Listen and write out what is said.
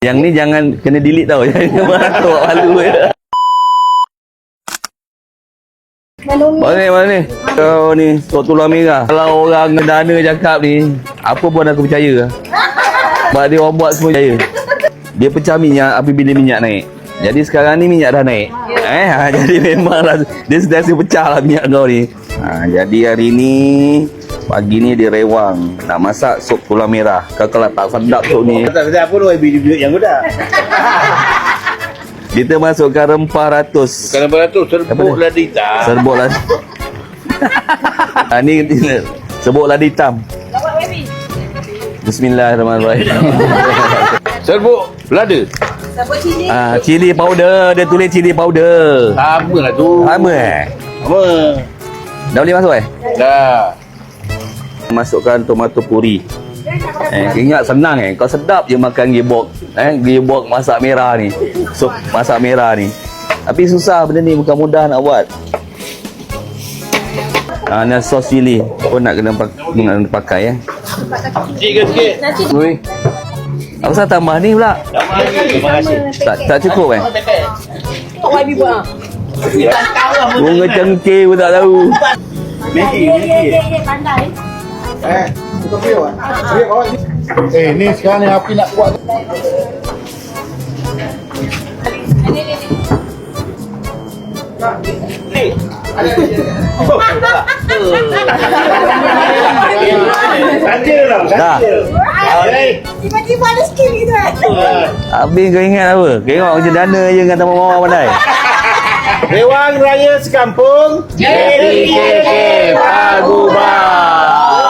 Yang ni jangan kena delete tau. Jangan beratur malu je. Mana ni? Kau ni Tok Tulang Merah. Kalau orang dana cakap ni, apa pun aku percaya. Sebab dia orang buat semua percaya. Dia pecah minyak apabila minyak naik. Jadi sekarang ni minyak dah naik. Jadi memanglah dia sentiasa pecah lah minyak kau ni. Jadi hari ni pagi ni dia rewang nak masak sup tulang merah. Kalau tak sedap sup ni. Tak sedap pun duit yang muda. Kita masukkan rempah ratus. Bukan beratus, serbuk lada hitam. Serbuk lada. Ni serbuk lada hitam. Bismillahirrahmanirrahim. Serbuk lada. Cili powder. Dia tulis cili powder. Sama lah tu. Sama Sama. Dah boleh masuk Dah. Masukkan tomato puri. Ingat senang kau sedap je makan gearbox. Gearbox masak merah ni. Sup masak merah ni. Tapi susah benda ni, bukan mudah nak buat. Ni sos cili pun nak kena pakai Sikit. Ui. Apa salah tambah ni pula? Tambah lagi. Terima kasih. Tak cukup Tak YB buat. Bunga cengkeh pun tak tahu. Pandai. Bukan periuk kan? Periuk kawan ni. Ni sekarang ni api nak buat. Dah. Tiba-tiba ada skill gitu Habis kau ingat apa? Tengok macam dana je dengan tambah mawar pandai. Rewang Raya Sekampung. JDKK Pagubah.